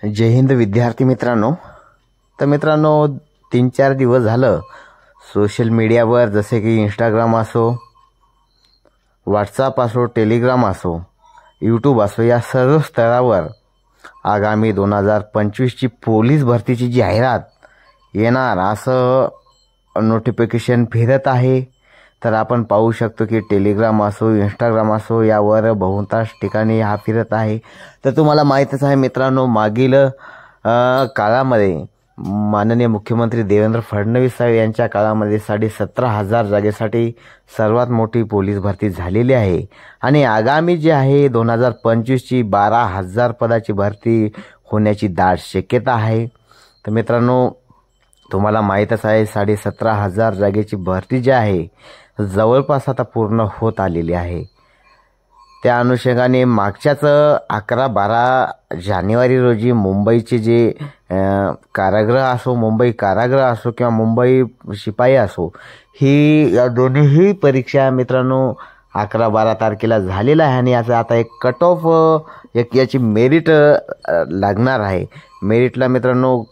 जय हिंद विद्यार्थी मित्रांनो। तर मित्रांनो 3-4 दिवस झालं सोशल मीडियावर जसे की इंस्टाग्राम असो, व्हॉट्सअप असो, टेलिग्राम असो, यूट्यूब असो, या सर्व स्तरावर आगामी 2025 ची पोलीस भरतीची जाहिरात येणार असं नोटिफिकेशन फिरत आहे। तर आपण पाहू शकतो की टेलिग्राम असो, इंस्टाग्राम असो, यावर बहुतांश ठिकाणी हा फिरत आहे। तर तुम्हाला माहीतच आहे मित्रांनो, मागील काळामध्ये माननीय मुख्यमंत्री देवेंद्र फडणवीस साहेब यांच्या काळामध्ये 17,500 जागेसाठी सर्वात मोठी पोलीस भरती झालेली आहे आणि आगामी जे आहे 2025 ची 12,000 पदाची भरती होण्याची दाट शक्यता आहे। तर मित्रांनो, तुम्हाला माहीतच आहे 17,500 जागेची भरती जी आहे जवळपास आता पूर्ण होत आलेली आहे। त्या अनुषंगाने मागच्याच 11-12 जानेवारी रोजी मुंबईचे जे कारागृह असो, मुंबई कारागृह असो किंवा मुंबई शिपाई असो, ही या दोन्ही परीक्षा मित्रांनो 11-12 तारखेला झालेला आहे आणि याचा आता एक कट ऑफ याची मेरिट लागणार आहे। मेरिटला मित्रांनो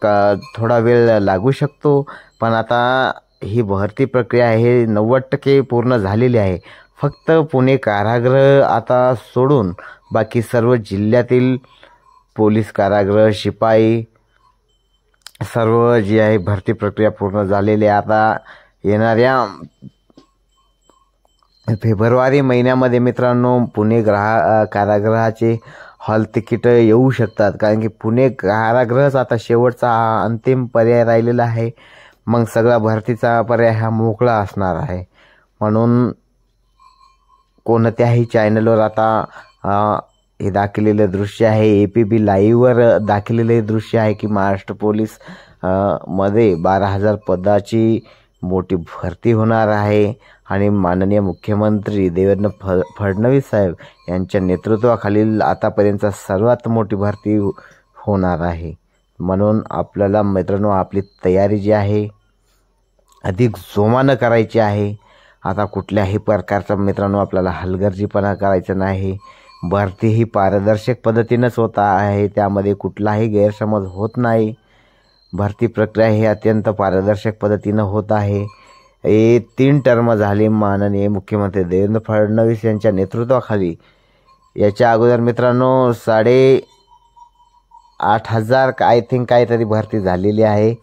थोडा वेळ लागू शकतो, पण आता ही भरती प्रक्रिया आहे 90% पूर्ण झालेली आहे। फक्त पुणे कारागृह आता सोडून बाकी सर्व जिल्ह्यातील पोलीस कारागृह, शिपाई सर्व जी आहे भरती प्रक्रिया पूर्ण झालेली आहे। आता येणाऱ्या फेब्रुवारी महिन्यामध्ये मित्रांनो पुणे कारागृहाचे हॉल तिकीट येऊ शकतात, कारण की पुणे कारागृहच आता शेवटचा अंतिम पर्याय राहिलेला आहे। मग सगळा भरतीचा पर्याय हा मोकळा असणार आहे। म्हणून कोणत्याही चॅनलवर आता हे दाखवलेलं दृश्य आहे, APB लाईव्हवर दाखवलेले दृश्य आहे की महाराष्ट्र पोलीस मध्ये 12,000 पदाची मोठी भरती होणार आहे आणि माननीय मुख्यमंत्री देवेंद्र फडणवीस साहेब यांच्या नेतृत्वाखालील आतापर्यंतचा सर्वात मोठी भरती होणार आहे। म्हणून आपल्याला मित्रांनो आपली तयारी जी आहे अधिक जोमानं करायची आहे। आता कुठल्याही प्रकारचा मित्रांनो आपल्याला हलगर्जीपणा करायचा नाही। भरती ही पारदर्शक पद्धतीनेच होत आहे, त्यामध्ये कुठलाही गैरसमज होत नाही। भरती प्रक्रिया ही अत्यंत पारदर्शक पद्धतीने होत आहे। 3 टर्म झाले माननीय मुख्यमंत्री देवेंद्र फडणवीस यांच्या नेतृत्वाखाली। याच्या अगोदर मित्रांनो 8,500 आय थिंक काहीतरी भरती झालेली आहे,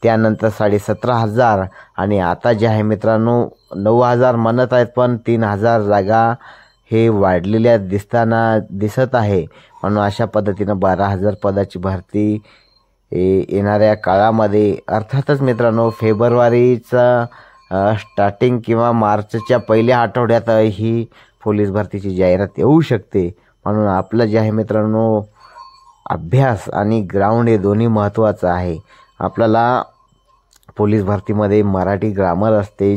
त्यानंतर 17,500 आणि आता जे आहे मित्रांनो 9,000 म्हणत आहेत, पण 3,000 जागा हे वाढलेल्या दिसत आहे। म्हणून अशा पद्धतीनं 12,000 पदाची भरती येणाऱ्या काळामध्ये अर्थातच मित्रांनो फेब्रुवारीचा स्टार्टिंग किंवा मार्चच्या पहिल्या आठवड्यात ही पोलीस भरतीची जाहिरात येऊ शकते। म्हणून आपलं जे आहे मित्रांनो अभ्यास आणि ग्राउंड हे दोन्ही महत्त्वाचं आहे। आपल्याला पोलीस भरतीमध्ये मराठी ग्रामर असते,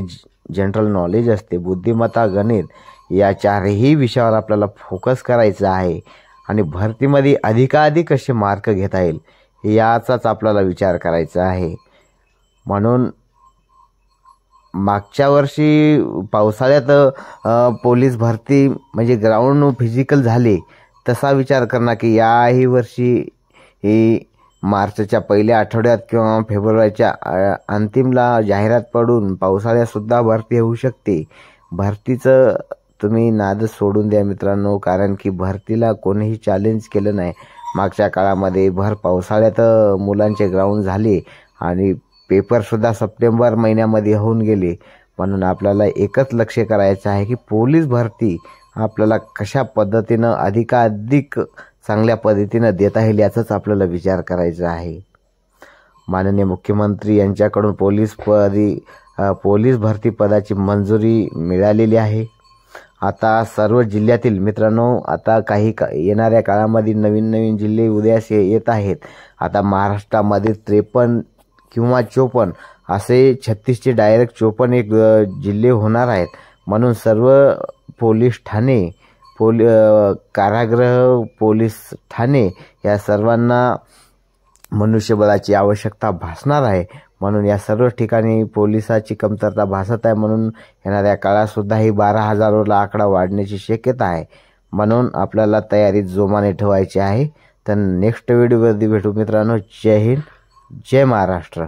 जनरल नॉलेज असते, बुद्धिमत्ता, गणित या 4ही विषयावर आपल्याला फोकस करायचा आहे आणि भरतीमध्ये अधिकाधिक कसे मार्क घेता येईल याचाच आपल्याला विचार करायचा आहे। म्हणून मागच्या वर्षी पावसाळ्यात पोलीस भरती म्हणजे ग्राउंड फिजिकल झाले, तसा विचार करणं की याही वर्षी ही मार्चच्या पहिल्या आठवड्यात किंवा फेब्रुवारीच्या अंतिमला जाहिरात पडून पावसाळ्यातसुद्धा भरती होऊ शकते। भरतीचं तुम्ही नाद सोडून द्या मित्रांनो, कारण की भरतीला कोणीही चॅलेंज केलं नाही। मागच्या काळामध्ये भर पावसाळ्यात मुलांचे ग्राउंड झाले आणि पेपरसुद्धा सप्टेंबर महिन्यामध्ये होऊन गेले। म्हणून आपल्याला एकच लक्ष करायचं आहे की पोलीस भरती आपल्याला कशा पद्धतीनं अधिकाधिक चांगल्या पद्धतीनं देता येईल याचाच आपल्याला विचार करायचा आहे। माननीय मुख्यमंत्री यांच्याकडून पोलीस भरती पदाची मंजुरी मिळालेली आहे। आता सर्व जिल्ह्यातील मित्रांनो आता काही येणाऱ्या काळामध्ये नवीन जिल्हे उदयास येत आहेत। आता महाराष्ट्रामध्ये 53 किंवा 54 असे 36चे डायरेक्ट 54 जिल्हे होणार आहेत। म्हणून सर्व पोलीस ठाणे, कारागृह, पोलीस ठाणे या सर्वांना मनुष्यबळाची आवश्यकता भासणार आहे। म्हणून या सर्व ठिकाणी पोलिसाची कमतरता भासत आहे। म्हणून येणाऱ्या काळातसुद्धा ही 12,000 ला आकडा वाढण्याची शक्यता आहे। म्हणून आपल्याला तयारी जोमाने ठेवायची आहे। तर नेक्स्ट व्हिडिओमध्ये भेटू मित्रांनो. जय हिंद, जय महाराष्ट्र.